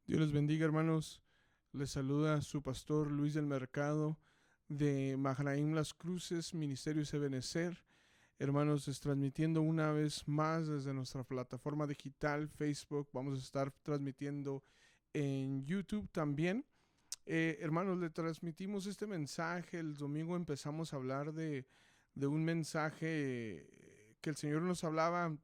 Dios les bendiga, hermanos. Les saluda su pastor Luis del Mercado de Mahanaim Las Cruces, Ministerio Ebenecer. Hermanos, transmitiendo una vez más desde nuestra plataforma digital Facebook. Vamos a estar transmitiendo en YouTube también. Hermanos, le transmitimos este mensaje. El domingo empezamos a hablar de un mensaje que el Señor nos hablaba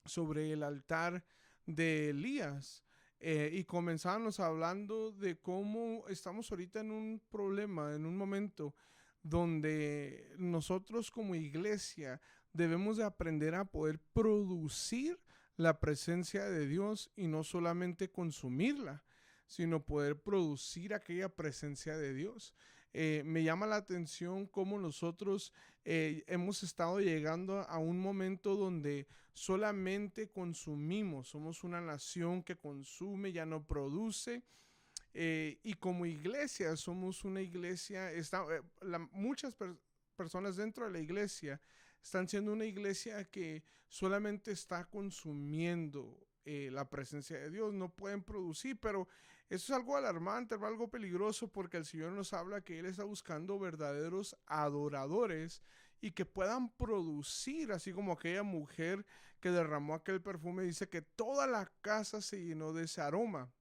sobre el altar de Elías. Y comenzamos hablando de cómo estamos ahorita en un problema, en un momento donde nosotros como iglesia debemos de aprender a poder producir la presencia de Dios y no solamente consumirla, sino poder producir aquella presencia de Dios. Me llama la atención cómo nosotros hemos estado llegando a un momento donde solamente consumimos, somos una nación que consume, ya no produce. Y como iglesia, somos una iglesia, muchas personas dentro de la iglesia están siendo una iglesia que solamente está consumiendo la presencia de Dios, no pueden producir, pero eso es algo alarmante, algo peligroso, porque el Señor nos habla que Él está buscando verdaderos adoradores y que puedan producir, así como aquella mujer que derramó aquel perfume, dice que toda la casa se llenó de ese aroma.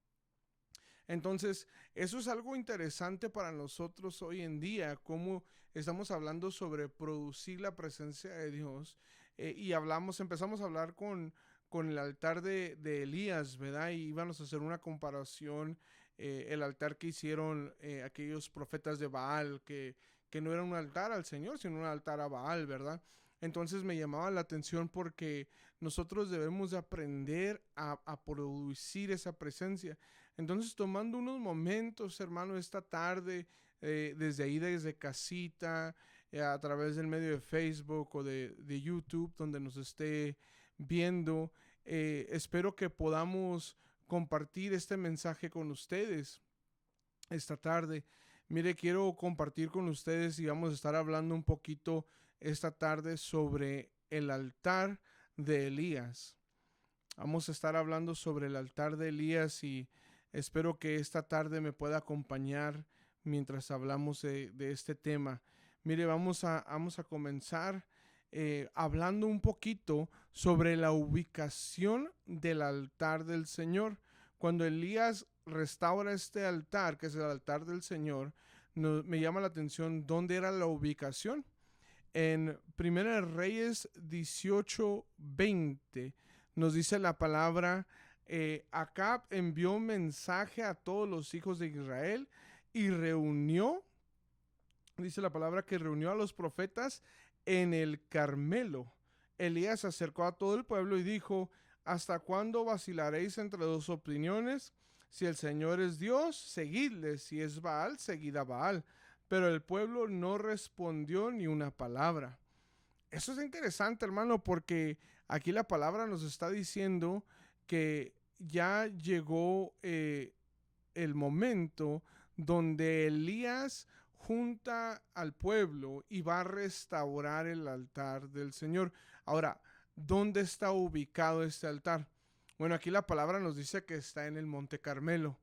Entonces, eso es algo interesante para nosotros hoy en día, cómo estamos hablando sobre producir la presencia de Dios. Y empezamos a hablar con el altar de Elías, ¿verdad? Y íbamos a hacer una comparación, el altar que hicieron aquellos profetas de Baal, que no era un altar al Señor, sino un altar a Baal, ¿verdad? Entonces me llamaba la atención porque nosotros debemos de aprender a producir esa presencia. Entonces, tomando unos momentos, hermano, esta tarde, desde casita, a través del medio de Facebook o de YouTube, donde nos esté viendo, espero que podamos compartir este mensaje con ustedes esta tarde. Mire, quiero compartir con ustedes y vamos a estar hablando un poquito esta tarde sobre el altar de Elías. Vamos a estar hablando sobre el altar de Elías y espero que esta tarde me pueda acompañar mientras hablamos de este tema. Mire, vamos a comenzar hablando un poquito sobre la ubicación del altar del Señor. Cuando Elías restaura este altar, que es el altar del Señor, me llama la atención dónde era la ubicación. En 1 Reyes 18:20 nos dice la palabra, Acab envió un mensaje a todos los hijos de Israel y reunió, dice la palabra que reunió a los profetas en el Carmelo. Elías se acercó a todo el pueblo y dijo, ¿hasta cuándo vacilaréis entre dos opiniones? Si el Señor es Dios, seguidle; si es Baal, seguid a Baal. Pero el pueblo no respondió ni una palabra. Eso es interesante, hermano, porque aquí la palabra nos está diciendo que ya llegó el momento donde Elías junta al pueblo y va a restaurar el altar del Señor. Ahora, ¿dónde está ubicado este altar? Bueno, aquí la palabra nos dice que está en el Monte Carmelo.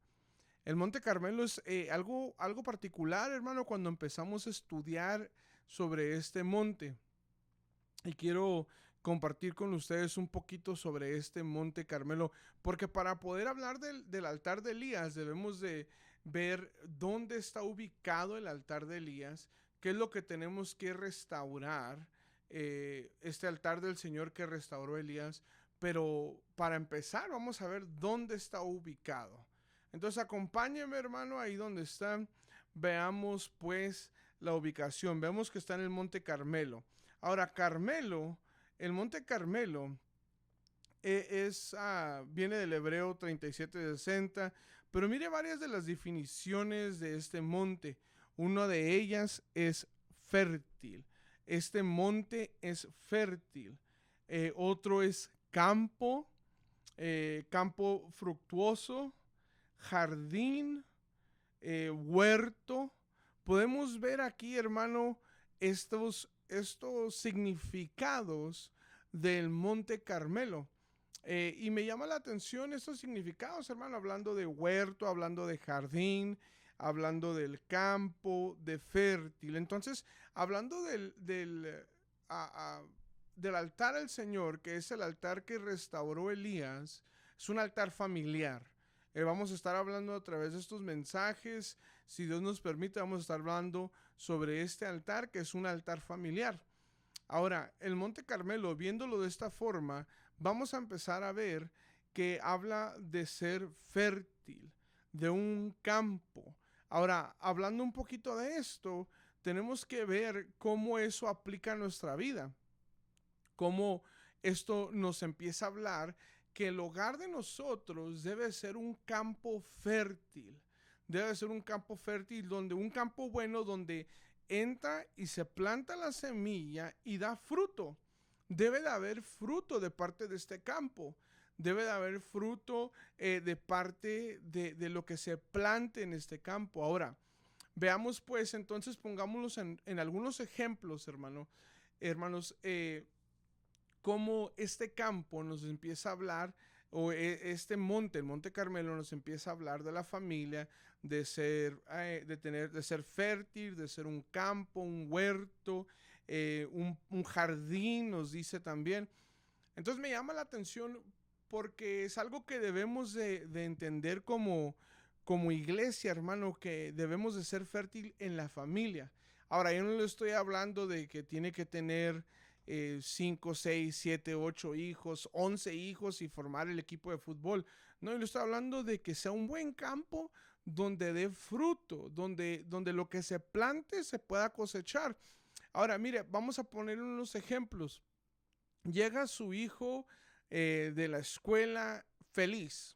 El Monte Carmelo es algo particular, hermano, cuando empezamos a estudiar sobre este monte. Y quiero compartir con ustedes un poquito sobre este Monte Carmelo, porque para poder hablar del altar de Elías debemos de ver dónde está ubicado el altar de Elías, qué es lo que tenemos que restaurar, este altar del Señor que restauró Elías. Pero para empezar vamos a ver dónde está ubicado. Entonces acompáñeme, hermano, ahí donde está. Veamos pues la ubicación. Vemos que está en el Monte Carmelo. Ahora, el Monte Carmelo viene del hebreo 3760, pero mire varias de las definiciones de este monte. Una de ellas es fértil. Este monte es fértil. Otro es campo, campo fructuoso, jardín, huerto. Podemos ver aquí, hermano, estos significados del Monte Carmelo. Y me llama la atención estos significados, hermano, hablando de huerto, hablando de jardín, hablando del campo, de fértil. Entonces, hablando del altar al Señor, que es el altar que restauró Elías, es un altar familiar. Vamos a estar hablando a través de estos mensajes. Si Dios nos permite, vamos a estar hablando sobre este altar, que es un altar familiar. Ahora, el Monte Carmelo, viéndolo de esta forma, vamos a empezar a ver que habla de ser fértil, de un campo. Ahora, hablando un poquito de esto, tenemos que ver cómo eso aplica a nuestra vida, cómo esto nos empieza a hablar que el hogar de nosotros debe ser un campo fértil. Debe ser un campo fértil, donde un campo bueno, donde entra y se planta la semilla y da fruto. Debe de haber fruto de parte de este campo. Debe de haber fruto de parte de lo que se plante en este campo. Ahora, veamos pues, entonces pongámoslos en algunos ejemplos, hermanos, cómo este campo nos empieza a hablar, o este monte, el Monte Carmelo, nos empieza a hablar de la familia, de ser fértil, de ser un campo, un huerto, un jardín, nos dice también. Entonces me llama la atención porque es algo que debemos de entender como iglesia, hermano, que debemos de ser fértil en la familia. Ahora, yo no le estoy hablando de que tiene que tener 5, 6, 7, 8 hijos, 11 hijos y formar el equipo de fútbol. No, yo le estoy hablando de que sea un buen campo donde dé fruto, donde lo que se plante se pueda cosechar. Ahora, mire, vamos a poner unos ejemplos. Llega su hijo de la escuela feliz,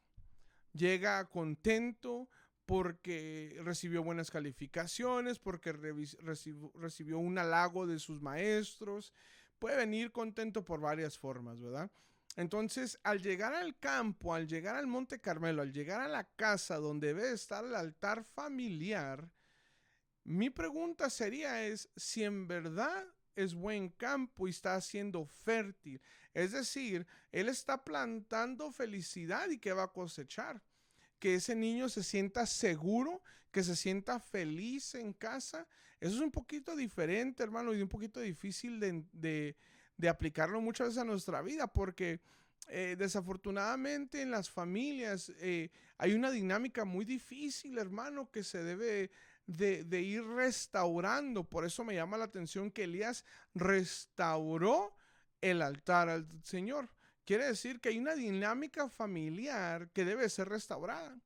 llega contento porque recibió buenas calificaciones, porque recibió un halago de sus maestros. Puede venir contento por varias formas, ¿verdad? Entonces, al llegar al campo, al llegar al Monte Carmelo, al llegar a la casa donde debe estar el altar familiar, mi pregunta sería si en verdad es buen campo y está siendo fértil. Es decir, él está plantando felicidad y que va a cosechar. Que ese niño se sienta seguro, que se sienta feliz en casa. Eso es un poquito diferente, hermano, y un poquito difícil de aplicarlo muchas veces a nuestra vida, porque desafortunadamente en las familias hay una dinámica muy difícil, hermano, que se debe de ir restaurando. Por eso me llama la atención que Elías restauró el altar al Señor. Quiere decir que hay una dinámica familiar que debe ser restaurada.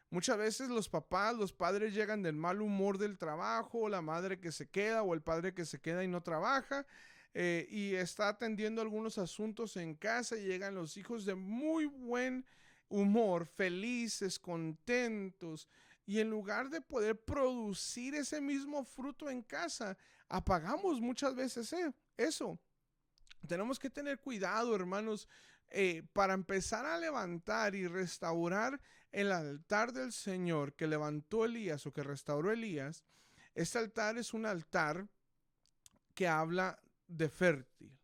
Muchas veces los padres llegan del mal humor del trabajo, la madre que se queda o el padre que se queda y no trabaja, y está atendiendo algunos asuntos en casa, y llegan los hijos de muy buen humor, felices, contentos, y en lugar de poder producir ese mismo fruto en casa, apagamos muchas veces eso. Tenemos que tener cuidado, hermanos, para empezar a levantar y restaurar el altar del Señor que levantó Elías o que restauró Elías. Este altar es un altar que habla de fértil,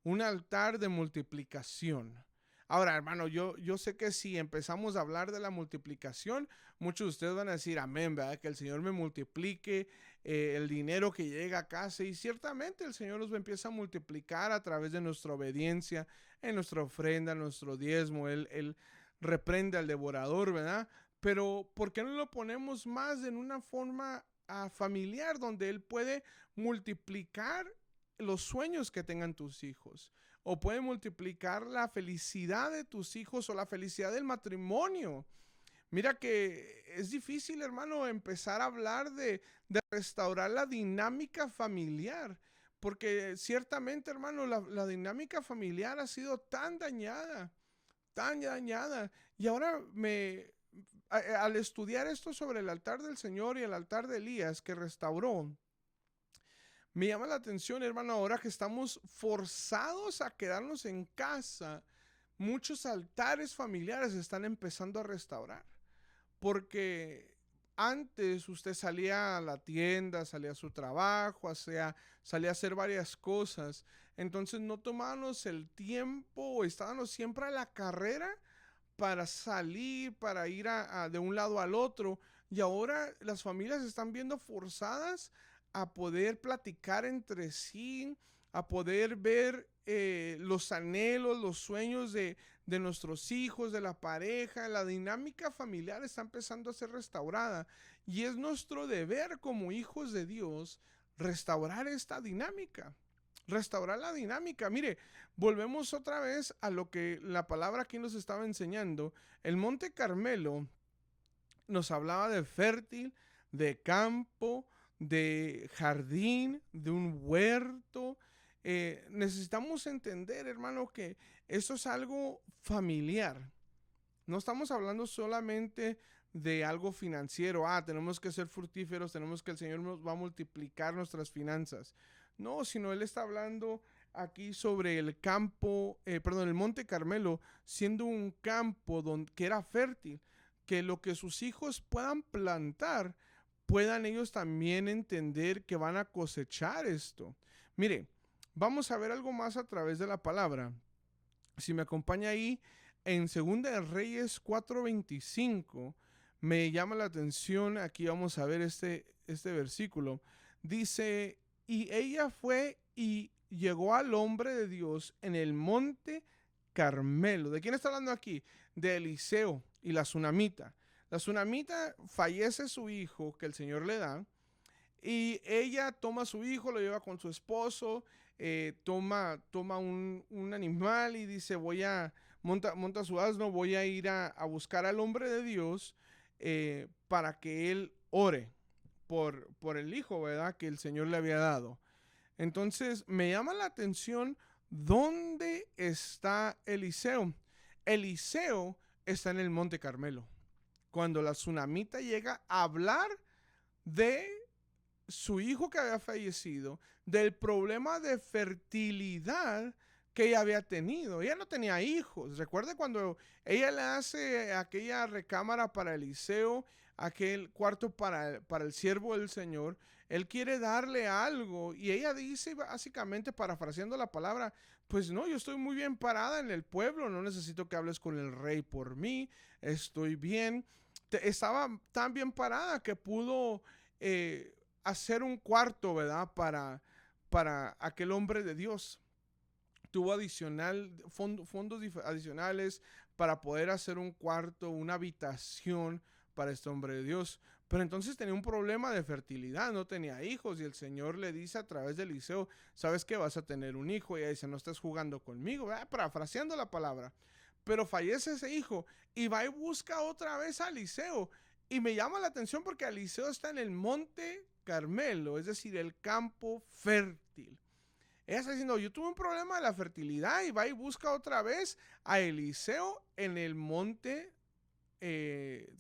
un altar de multiplicación. Ahora, hermano, yo sé que si empezamos a hablar de la multiplicación, muchos de ustedes van a decir, amén, ¿verdad? Que el Señor me multiplique el dinero que llega a casa. Y ciertamente el Señor nos empieza a multiplicar a través de nuestra obediencia, en nuestra ofrenda, nuestro diezmo. Él reprende al devorador, ¿verdad? Pero ¿por qué no lo ponemos más en una forma familiar, donde Él puede multiplicar los sueños que tengan tus hijos? O puede multiplicar la felicidad de tus hijos o la felicidad del matrimonio. Mira que es difícil, hermano, empezar a hablar de restaurar la dinámica familiar. Porque ciertamente, hermano, la dinámica familiar ha sido tan dañada, tan dañada. Y ahora al estudiar esto sobre el altar del Señor y el altar de Elías que restauró, me llama la atención, hermano, ahora que estamos forzados a quedarnos en casa, muchos altares familiares están empezando a restaurar. Porque antes usted salía a la tienda, salía a su trabajo, salía a hacer varias cosas. Entonces no tomábamos el tiempo, estábamos siempre a la carrera para salir, para ir de un lado al otro. Y ahora las familias están viendo forzadas a poder platicar entre sí, a poder ver los anhelos, los sueños de nuestros hijos, de la pareja. La dinámica familiar está empezando a ser restaurada. Y es nuestro deber como hijos de Dios restaurar esta dinámica. Restaurar la dinámica. Mire, volvemos otra vez a lo que la palabra aquí nos estaba enseñando. El Monte Carmelo nos hablaba de fértil, de campo, de jardín, de un huerto. Necesitamos entender, hermano, que esto es algo familiar. No estamos hablando solamente de algo financiero. Tenemos que ser fructíferos, tenemos que el Señor nos va a multiplicar nuestras finanzas. No, sino Él está hablando aquí sobre el campo, el Monte Carmelo, siendo un campo que era fértil, que lo que sus hijos puedan plantar, puedan ellos también entender que van a cosechar esto. Mire, vamos a ver algo más a través de la palabra. Si me acompaña ahí, en 2 de Reyes 4:25, me llama la atención, aquí vamos a ver este versículo. Dice, y ella fue y llegó al hombre de Dios en el monte Carmelo. ¿De quién está hablando aquí? De Eliseo y la tsunamita. La tsunamita fallece su hijo que el Señor le da, y ella toma a su hijo, lo lleva con su esposo, toma un animal y dice, monta su asno, voy a ir a buscar al hombre de Dios para que él ore por el hijo, ¿verdad? Que el Señor le había dado. Entonces me llama la atención dónde está Eliseo. Eliseo está en el Monte Carmelo. Cuando la tsunamita llega a hablar de su hijo que había fallecido, del problema de fertilidad que ella había tenido. Ella no tenía hijos. Recuerde cuando ella le hace aquella recámara para Eliseo, aquel cuarto para el siervo del Señor. Él quiere darle algo y ella dice, básicamente parafraseando la palabra, pues no, yo estoy muy bien parada en el pueblo, no necesito que hables con el rey por mí, estoy bien. Estaba tan bien parada que pudo hacer un cuarto, ¿verdad? Para aquel hombre de Dios. Tuvo fondos adicionales para poder hacer un cuarto, una habitación para este hombre de Dios. Pero entonces tenía un problema de fertilidad, no tenía hijos, y el Señor le dice a través de Eliseo, ¿sabes qué? Vas a tener un hijo. Y ella dice, no estás jugando conmigo, ¿verdad? Parafraseando la palabra. Pero fallece ese hijo y va y busca otra vez a Eliseo. Y me llama la atención porque Eliseo está en el Monte Carmelo, es decir, el campo fértil. Ella está diciendo, yo tuve un problema de la fertilidad, y va y busca otra vez a Eliseo en el Monte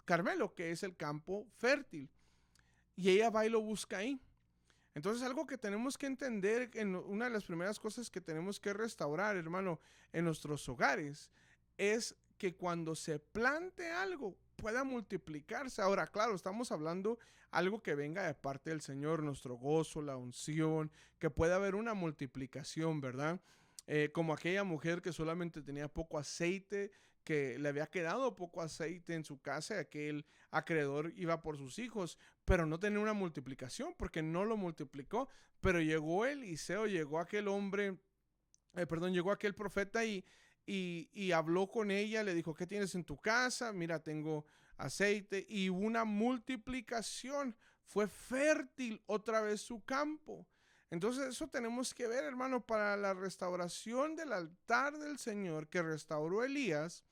Carmelo, que es el campo fértil. Y ella va y lo busca ahí. Entonces, algo que tenemos que entender, una de las primeras cosas que tenemos que restaurar, hermano, en nuestros hogares, es que cuando se plante algo, pueda multiplicarse. Ahora, claro, estamos hablando algo que venga de parte del Señor, nuestro gozo, la unción, que pueda haber una multiplicación, ¿verdad? Como aquella mujer que solamente tenía poco aceite, que le había quedado poco aceite en su casa, y aquel acreedor iba por sus hijos, pero no tenía una multiplicación porque no lo multiplicó. Pero llegó Eliseo, llegó aquel hombre, llegó aquel profeta y habló con ella, le dijo, ¿qué tienes en tu casa? Mira, tengo aceite, y una multiplicación. Fue fértil otra vez su campo. Entonces eso tenemos que ver, hermano, para la restauración del altar del Señor que restauró Elías.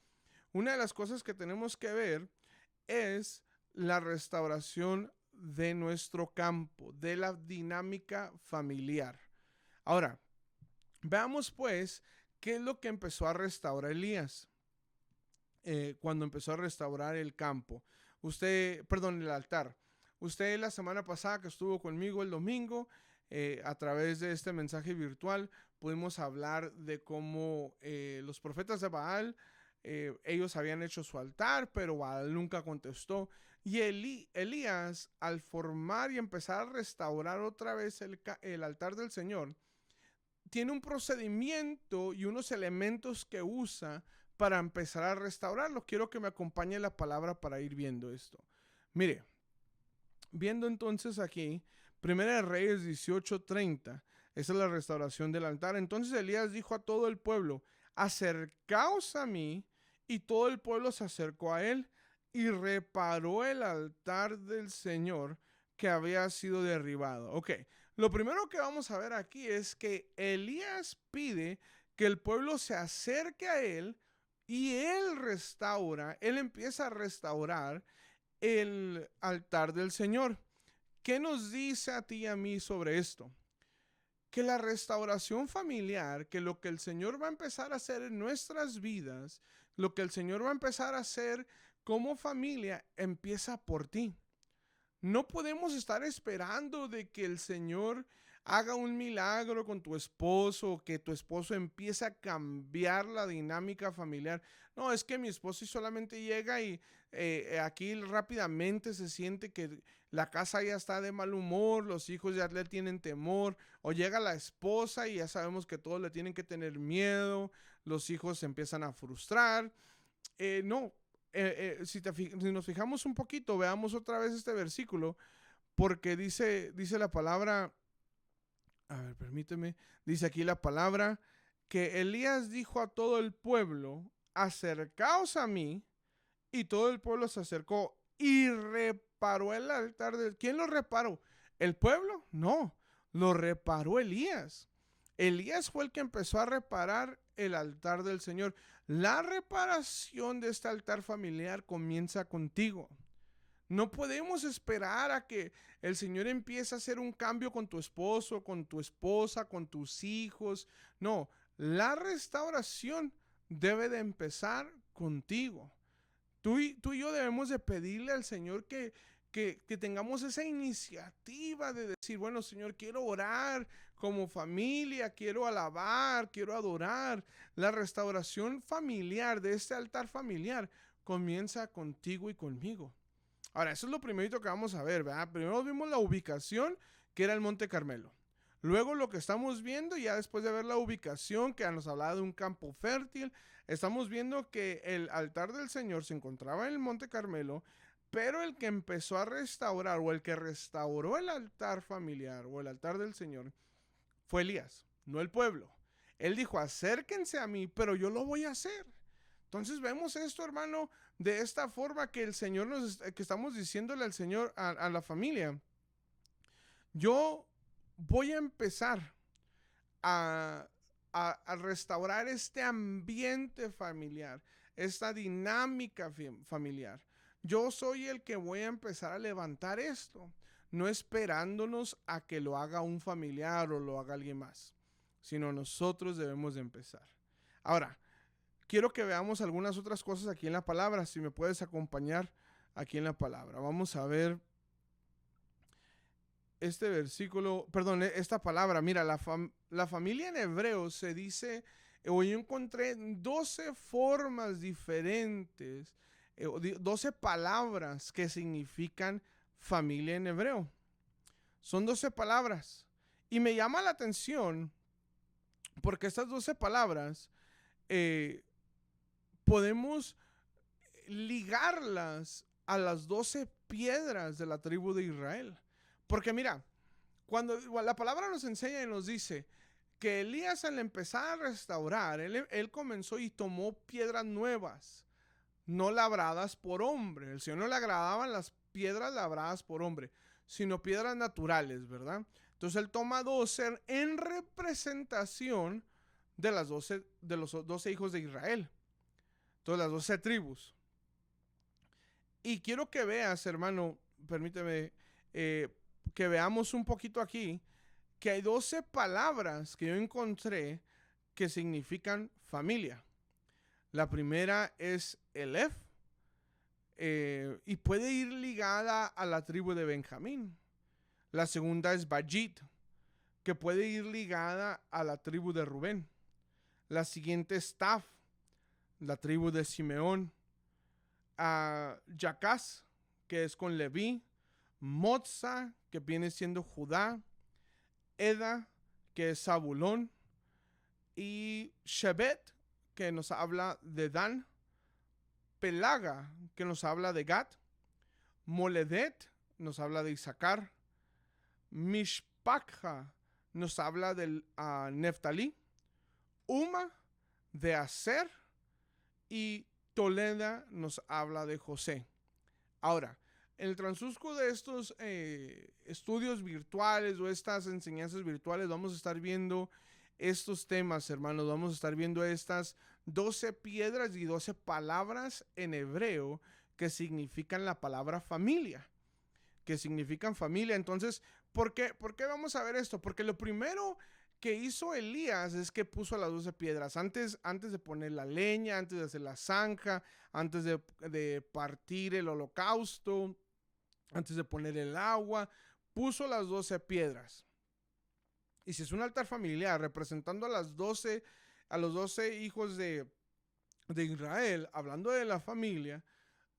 Una de las cosas que tenemos que ver es la restauración de nuestro campo, de la dinámica familiar. Ahora, veamos pues qué es lo que empezó a restaurar Elías cuando empezó a restaurar el campo. El altar. Usted la semana pasada que estuvo conmigo el domingo, a través de este mensaje virtual, pudimos hablar de cómo los profetas de Baal ellos habían hecho su altar, pero Baal nunca contestó. Y Elías, al formar y empezar a restaurar otra vez el altar del Señor, tiene un procedimiento y unos elementos que usa para empezar a restaurarlo. Quiero que me acompañe la palabra para ir viendo esto. Mire, viendo entonces aquí, Primera de Reyes 18:30, esa es la restauración del altar. Entonces Elías dijo a todo el pueblo: acercaos a mí. Y todo el pueblo se acercó a él y reparó el altar del Señor que había sido derribado. Ok, lo primero que vamos a ver aquí es que Elías pide que el pueblo se acerque a él y él empieza a restaurar el altar del Señor. ¿Qué nos dice a ti y a mí sobre esto? Que la restauración familiar, que lo que el Señor va a empezar a hacer en nuestras vidas, lo que el Señor va a empezar a hacer como familia, empieza por ti. No podemos estar esperando de que el Señor haga un milagro con tu esposo, que tu esposo empiece a cambiar la dinámica familiar. No, es que mi esposo solamente llega y aquí rápidamente se siente que la casa ya está de mal humor, los hijos ya le tienen temor, o llega la esposa y ya sabemos que todos le tienen que tener miedo, los hijos se empiezan a frustrar. No, si nos fijamos un poquito, veamos otra vez este versículo, porque dice la palabra, a ver, permíteme, dice aquí la palabra, que Elías dijo a todo el pueblo: acercaos a mí, y todo el pueblo se acercó y reparó el altar del... ¿Quién lo reparó? ¿El pueblo? No, lo reparó Elías. Elías fue el que empezó a reparar el altar del Señor. La reparación de este altar familiar comienza contigo. No podemos esperar a que el Señor empiece a hacer un cambio con tu esposo, con tu esposa, con tus hijos. No, la restauración debe de empezar contigo. Tú y yo debemos de pedirle al Señor que tengamos esa iniciativa de decir: bueno, Señor, quiero orar como familia, quiero alabar, quiero adorar. La restauración familiar de este altar familiar comienza contigo y conmigo. Ahora, eso es lo primerito que vamos a ver, ¿verdad? Primero vimos la ubicación, que era el Monte Carmelo. Luego lo que estamos viendo, ya después de ver la ubicación, que nos hablaba de un campo fértil, estamos viendo que el altar del Señor se encontraba en el Monte Carmelo, pero el que empezó a restaurar, o el que restauró el altar familiar o el altar del Señor, fue Elías, no el pueblo. Él dijo: acérquense a mí, pero yo lo voy a hacer. Entonces vemos esto, hermano, de esta forma que el Señor que estamos diciéndole al Señor, a la familia: yo voy a empezar a, a restaurar este ambiente familiar, esta dinámica familiar. Yo soy el que voy a empezar a levantar esto, no esperándonos a que lo haga un familiar o lo haga alguien más, sino nosotros debemos de empezar. Ahora, quiero que veamos algunas otras cosas aquí en la palabra. Si me puedes acompañar aquí en la palabra. Vamos a ver este versículo, perdón, esta palabra. Mira, la familia en hebreo se dice, o yo encontré 12 formas diferentes, 12 palabras que significan familia en hebreo. Son 12 palabras. Y me llama la atención porque estas 12 palabras podemos ligarlas a las 12 piedras de la tribu de Israel. Porque mira, cuando la palabra nos enseña y nos dice que Elías, al empezar a restaurar, él comenzó y tomó piedras nuevas, no labradas por hombre. El Señor no le agradaban las piedras labradas por hombre, sino piedras naturales, ¿verdad? Entonces él toma 12 en representación de los 12 hijos de Israel. Entonces las 12 tribus. Y quiero que veas, hermano, permíteme que veamos un poquito aquí, que hay 12 palabras que yo encontré que significan familia. La primera es Elef, y puede ir ligada a la tribu de Benjamín. La segunda es Bajit, que puede ir ligada a la tribu de Rubén. La siguiente es Taf. la tribu de Simeón, a Jacás, que es con Leví, Motza, que viene siendo Judá, Eda, que es Zabulón, y Shebet, que nos habla de Dan, Pelaga, que nos habla de Gad, Moledet, nos habla de Isaacar, Mishpachá, nos habla del Neftalí, Uma, de Aser, y Toleda nos habla de José. Ahora, en el transcurso de estos estudios virtuales o estas enseñanzas virtuales vamos a estar viendo estos temas, hermanos. Vamos a estar viendo estas 12 piedras y 12 palabras en hebreo que significan la palabra familia. Que significan familia. Entonces, ¿por qué vamos a ver esto? Porque lo primero que hizo Elías es que puso las 12 piedras. Antes de poner la leña, antes de hacer la zanja, antes de partir el holocausto, antes de poner el agua, puso las 12 piedras. Y si es un altar familiar representando a los 12 hijos de Israel, hablando de la familia,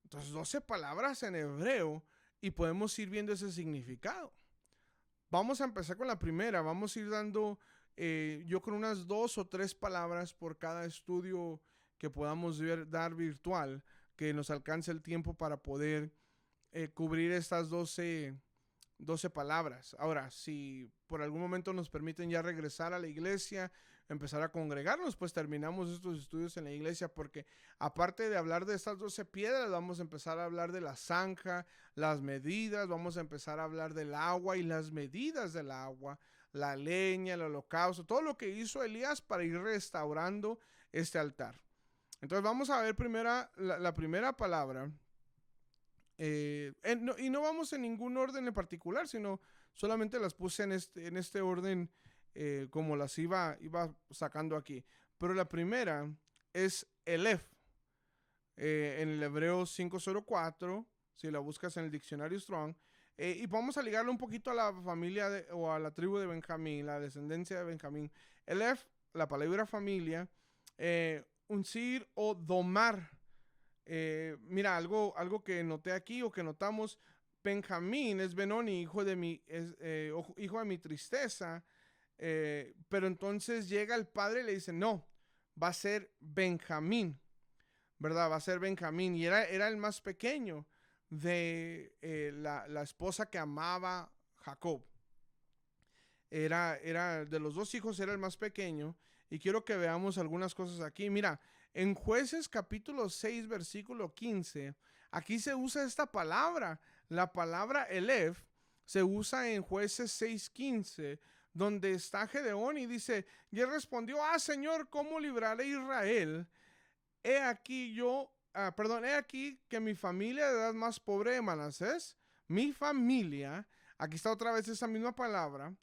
entonces 12 palabras en hebreo y podemos ir viendo ese significado. Vamos a empezar con la primera, vamos a ir dando yo con unas 2 o 3 palabras por cada estudio que podamos dar virtual, que nos alcance el tiempo para poder cubrir estas 12 palabras. Ahora, si por algún momento nos permiten ya regresar a la iglesia, empezar a congregarnos, pues terminamos estos estudios en la iglesia, porque aparte de hablar de estas 12 piedras, vamos a empezar a hablar de la zanja, las medidas, vamos a empezar a hablar del agua y las medidas del agua, la leña, el holocausto, todo lo que hizo Elías para ir restaurando este altar. Entonces vamos a ver la primera palabra. Y no vamos en ningún orden en particular, sino solamente las puse en este orden como las iba sacando aquí. Pero la primera es Elef, en el hebreo 504, si la buscas en el diccionario Strong, y vamos a ligarlo un poquito a la familia o a la tribu de Benjamín, la descendencia de Benjamín. Elef, la palabra familia, unsir o domar. Mira, algo que noté aquí o que notamos, Benjamín es Benoni, hijo de mi tristeza, pero entonces llega el padre y le dice, no, va a ser Benjamín, ¿verdad? Va a ser Benjamín, y era el más pequeño de la esposa que amaba Jacob. Era de los 2 hijos, era el más pequeño, y quiero que veamos algunas cosas aquí. Mira, en Jueces capítulo 6, versículo 15, aquí se usa esta palabra. La palabra Elef se usa en Jueces 6:15, donde está Gedeón y dice, y él respondió, Señor, ¿cómo libraré a Israel? He aquí que mi familia de edad más pobre de Manasés, mi familia, aquí está otra vez esa misma palabra,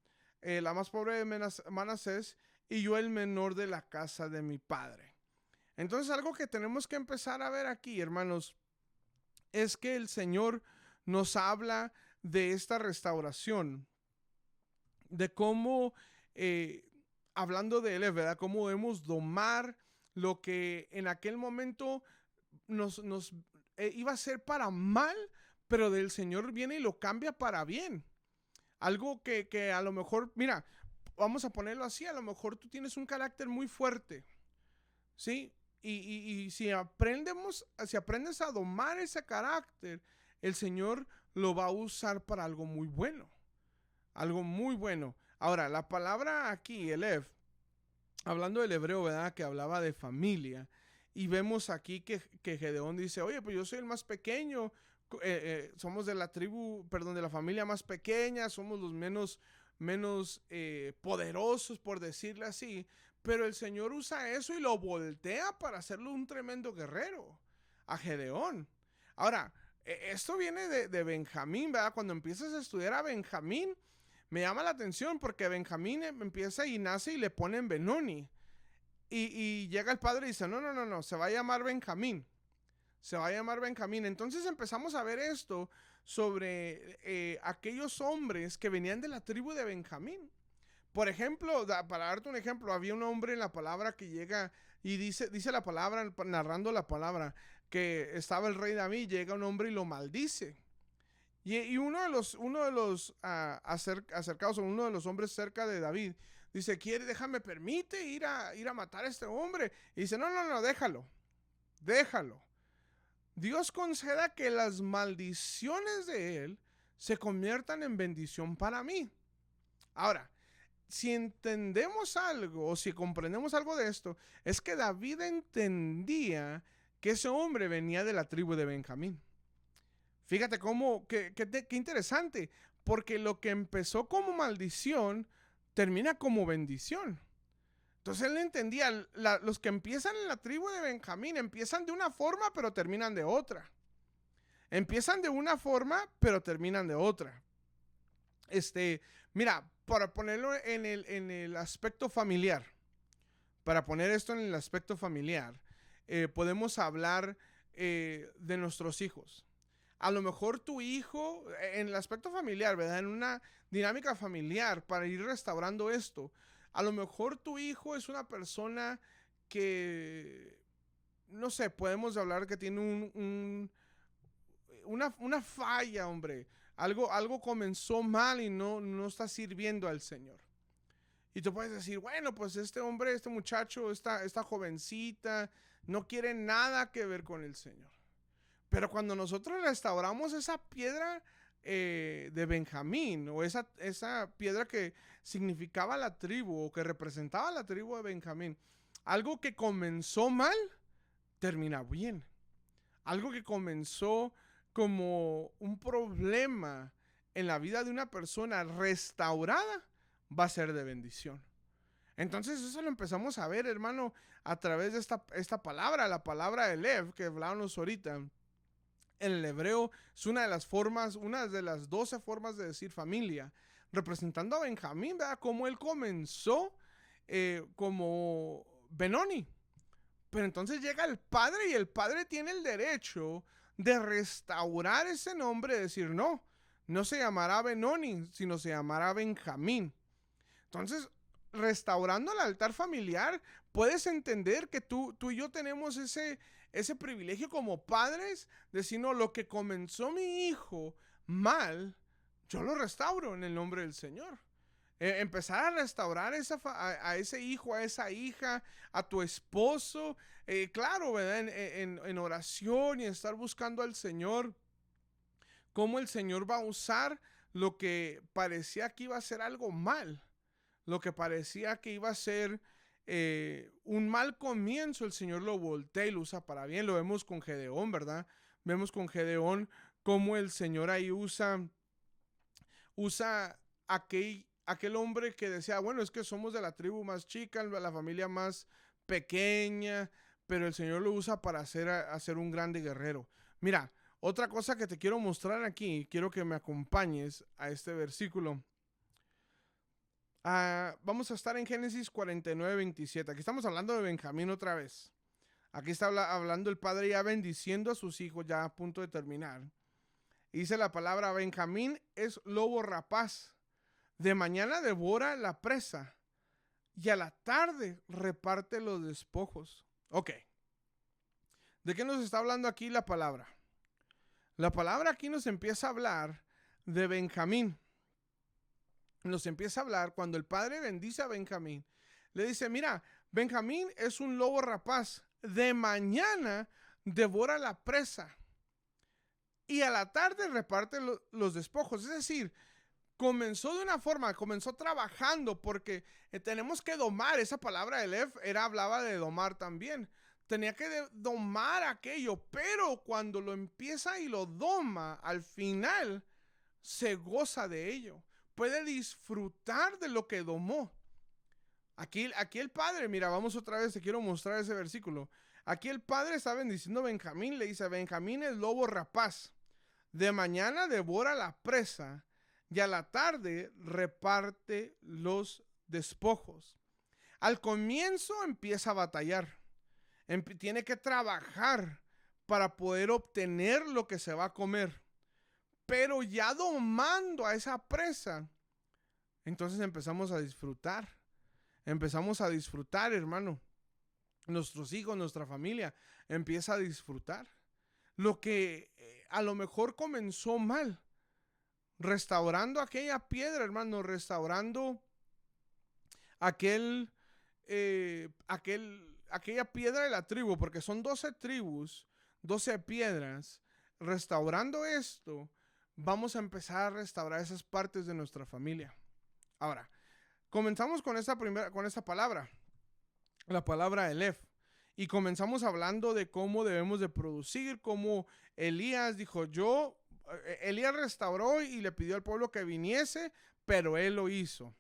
la más pobre de Manasés, y yo el menor de la casa de mi padre. Entonces algo que tenemos que empezar a ver aquí, hermanos, es que el Señor nos habla de esta restauración, de cómo, hablando de Él, ¿verdad? Cómo debemos domar lo que en aquel momento nos iba a ser para mal, pero del Señor viene y lo cambia para bien. Algo que a lo mejor, mira, vamos a ponerlo así, a lo mejor tú tienes un carácter muy fuerte, ¿sí? Y si aprendes a domar ese carácter, el Señor lo va a usar para algo muy bueno. Algo muy bueno. Ahora, la palabra aquí, Elef, hablando del hebreo, ¿verdad? Que hablaba de familia. Y vemos aquí que Gedeón dice, oye, pues yo soy el más pequeño. Somos de la de la familia más pequeña. Somos los menos poderosos, por decirle así. Pero el Señor usa eso y lo voltea para hacerlo un tremendo guerrero, a Gedeón. Ahora, esto viene de Benjamín, ¿verdad? Cuando empiezas a estudiar a Benjamín, me llama la atención porque Benjamín empieza y nace y le ponen Benoni. Y llega el padre y dice, no, se va a llamar Benjamín. Se va a llamar Benjamín. Entonces empezamos a ver esto sobre aquellos hombres que venían de la tribu de Benjamín. Por ejemplo, para darte un ejemplo, había un hombre en la palabra que llega Y dice la palabra, narrando la palabra, que estaba el rey David, llega un hombre y lo maldice. Y uno de los acercados, o uno de los hombres cerca de David, dice, déjame, permite ir a matar a este hombre. Y dice, no, déjalo. Dios conceda que las maldiciones de él se conviertan en bendición para mí. Ahora, si entendemos algo, o si comprendemos algo de esto, es que David entendía que ese hombre venía de la tribu de Benjamín. Fíjate qué interesante, porque lo que empezó como maldición termina como bendición. Entonces él entendía, los que empiezan en la tribu de Benjamín empiezan de una forma, pero terminan de otra. Empiezan de una forma, pero terminan de otra. Mira, para ponerlo en el aspecto familiar, para poner esto en el aspecto familiar, podemos hablar de nuestros hijos. A lo mejor tu hijo, en el aspecto familiar, ¿verdad? En una dinámica familiar, para ir restaurando esto, a lo mejor tu hijo es una persona que, no sé, podemos hablar que tiene una falla, hombre. Algo comenzó mal y no está sirviendo al Señor. Y tú puedes decir, bueno, pues este hombre, este muchacho, esta jovencita, no quiere nada que ver con el Señor. Pero cuando nosotros restauramos esa piedra de Benjamín, o esa piedra que significaba la tribu, o que representaba la tribu de Benjamín, algo que comenzó mal, termina bien. Algo que comenzó como un problema en la vida de una persona restaurada, va a ser de bendición. Entonces eso lo empezamos a ver, hermano, a través de esta palabra, la palabra de Lev, que hablábamos ahorita. En el hebreo es una de las 12 formas de decir familia, representando a Benjamín, ¿verdad? Como él comenzó como Benoni. Pero entonces llega el padre, y el padre tiene el derecho de restaurar ese nombre, de decir, no se llamará Benoni, sino se llamará Benjamín. Entonces, restaurando el altar familiar, puedes entender que tú y yo tenemos ese privilegio como padres, de decir, no, lo que comenzó mi hijo mal, yo lo restauro en el nombre del Señor. Empezar a restaurar a ese hijo, a esa hija, a tu esposo, claro, ¿verdad? En oración, y estar buscando al Señor, cómo el Señor va a usar lo que parecía que iba a ser algo mal, lo que parecía que iba a ser un mal comienzo, el Señor lo voltea y lo usa para bien. Lo vemos con Gedeón, ¿verdad? Vemos con Gedeón cómo el Señor ahí usa aquel hombre que decía, bueno, es que somos de la tribu más chica, la familia más pequeña, pero el Señor lo usa para hacer un grande guerrero. Mira, otra cosa que te quiero mostrar aquí, quiero que me acompañes a este versículo. Vamos a estar en Génesis 49:27. Aquí estamos hablando de Benjamín otra vez. Aquí está hablando el padre ya bendiciendo a sus hijos, ya a punto de terminar. Y dice la palabra, Benjamín es lobo rapaz. De mañana devora la presa, y a la tarde reparte los despojos. Ok. ¿De qué nos está hablando aquí la palabra? La palabra aquí nos empieza a hablar de Benjamín. Nos empieza a hablar cuando el padre bendice a Benjamín. Le dice, mira, Benjamín es un lobo rapaz. De mañana devora la presa, y a la tarde reparte los despojos. Es decir, comenzó de una forma, comenzó trabajando, porque tenemos que domar. Esa palabra de Lev hablaba de domar también. Tenía que domar aquello, pero cuando lo empieza y lo doma, al final se goza de ello. Puede disfrutar de lo que domó. Aquí el padre, mira, vamos otra vez, te quiero mostrar ese versículo. Aquí el padre está bendiciendo a Benjamín, le dice, Benjamín es lobo rapaz. De mañana devora la presa, y a la tarde reparte los despojos. Al comienzo empieza a batallar. Tiene que trabajar para poder obtener lo que se va a comer. Pero ya domando a esa presa, entonces empezamos a disfrutar. Empezamos a disfrutar, hermano. nuestros hijos, nuestra familia empieza a disfrutar. Lo que a lo mejor comenzó mal, restaurando aquella piedra, hermano, restaurando aquel, aquella piedra de la tribu, porque son 12 tribus, 12 piedras. Restaurando esto, vamos a empezar a restaurar esas partes de nuestra familia. Ahora, comenzamos con esta palabra, la palabra Elef. Y comenzamos hablando de cómo debemos de producir, cómo Elías dijo, Elías restauró y le pidió al pueblo que viniese, pero él lo hizo.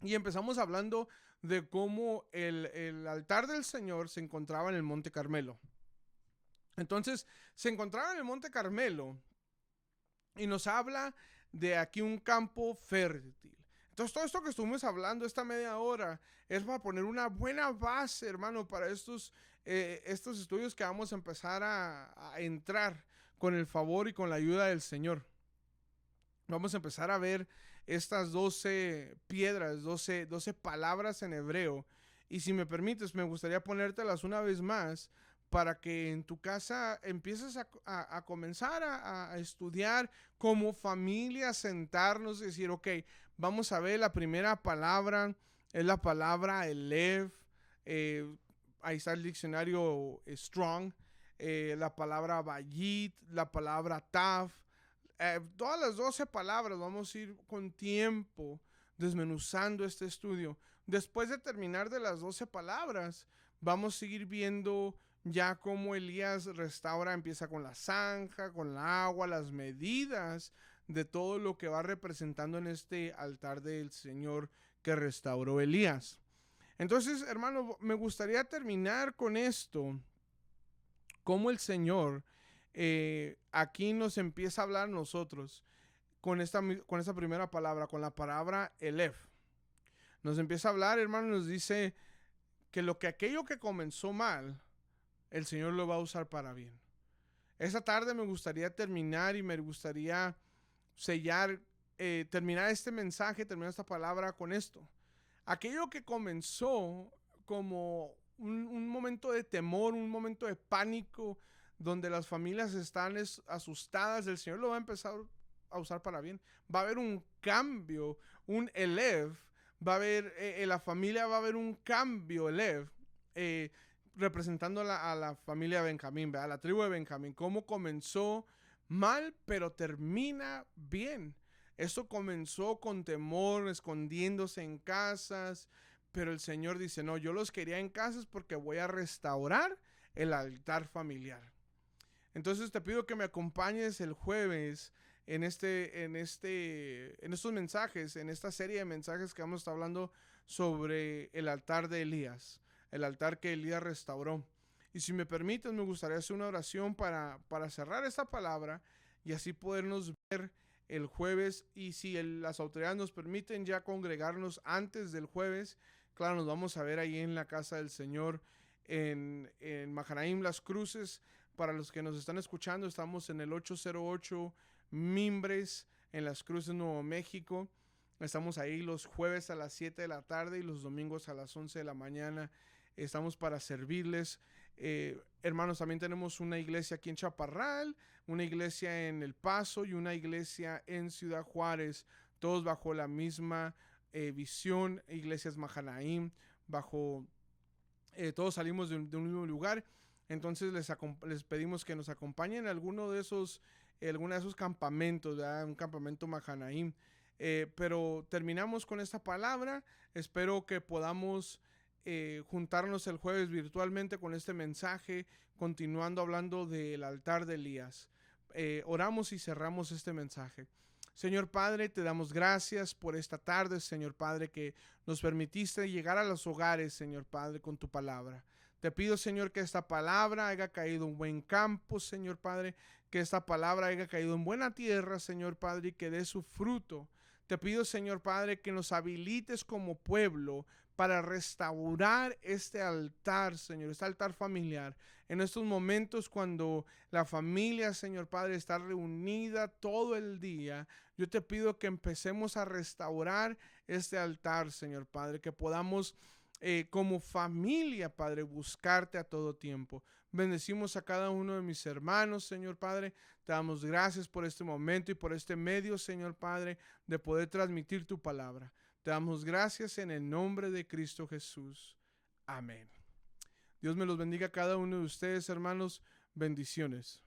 Y empezamos hablando de cómo el altar del Señor se encontraba en el Monte Carmelo. Entonces, se encontraba en el Monte Carmelo y nos habla de aquí un campo fértil. Entonces, todo esto que estuvimos hablando esta media hora es para poner una buena base, hermano, para estos estudios que vamos a empezar a entrar con el favor y con la ayuda del Señor. Vamos a empezar a ver estas 12 piedras, 12 palabras en hebreo. Y si me permites, me gustaría ponértelas una vez más para que en tu casa empieces a comenzar a estudiar como familia, sentarnos y decir, ok, vamos a ver la primera palabra, es la palabra Elev. Ahí está el diccionario Strong, la palabra Bayit, la palabra Tav. Todas las 12 palabras vamos a ir con tiempo desmenuzando este estudio. Después de terminar de las 12 palabras, vamos a seguir viendo ya cómo Elías restaura, empieza con la zanja, con el agua, las medidas de todo lo que va representando en este altar del Señor que restauró Elías. Entonces, hermano, me gustaría terminar con esto, cómo el Señor aquí nos empieza a hablar a nosotros con esta primera palabra, con la palabra Elef. Nos empieza a hablar, hermano, nos dice que aquello que comenzó mal, el Señor lo va a usar para bien. Esta tarde me gustaría terminar y me gustaría sellar, terminar este mensaje, terminar esta palabra con esto. Aquello que comenzó como un momento de temor, un momento de pánico, donde las familias están asustadas, el Señor lo va a empezar a usar para bien. Va a haber un cambio, un Elev, va a haber, la familia va a haber un cambio, Elev, representando a la familia Benjamín, a la tribu de Benjamín, cómo comenzó mal, pero termina bien. Esto comenzó con temor, escondiéndose en casas, pero el Señor dice, no, yo los quería en casas porque voy a restaurar el altar familiar. Entonces te pido que me acompañes el jueves en estos mensajes, en esta serie de mensajes que vamos a estar hablando sobre el altar de Elías, el altar que Elías restauró. Y si me permites, me gustaría hacer una oración para cerrar esta palabra y así podernos ver el jueves. Y si las autoridades nos permiten ya congregarnos antes del jueves, claro, nos vamos a ver ahí en la casa del Señor en Mahanaim Las Cruces. Para los que nos están escuchando, estamos en el 808 Mimbres, en Las Cruces, Nuevo México. Estamos ahí los jueves a las 7 de la tarde y los domingos a las 11 de la mañana. Estamos para servirles. Hermanos, también tenemos una iglesia aquí en Chaparral, una iglesia en El Paso y una iglesia en Ciudad Juárez, todos bajo la misma visión, iglesias Mahanaim, todos salimos de un mismo lugar. Entonces les pedimos que nos acompañen a alguno de esos campamentos, ¿verdad? Un campamento Mahanaim. Pero terminamos con esta palabra. Espero que podamos juntarnos el jueves virtualmente con este mensaje, continuando hablando del altar de Elías. Oramos y cerramos este mensaje. Señor Padre, te damos gracias por esta tarde, Señor Padre, que nos permitiste llegar a los hogares, Señor Padre, con tu palabra. Te pido, Señor, que esta palabra haya caído en buen campo, Señor Padre, que esta palabra haya caído en buena tierra, Señor Padre, y que dé su fruto. Te pido, Señor Padre, que nos habilites como pueblo para restaurar este altar, Señor, este altar familiar. En estos momentos cuando la familia, Señor Padre, está reunida todo el día, yo te pido que empecemos a restaurar este altar, Señor Padre, que podamos como familia, Padre, buscarte a todo tiempo. Bendecimos a cada uno de mis hermanos, Señor Padre. Te damos gracias por este momento y por este medio, Señor Padre, de poder transmitir tu palabra. Te damos gracias en el nombre de Cristo Jesús. Amén. Dios me los bendiga a cada uno de ustedes, hermanos. Bendiciones.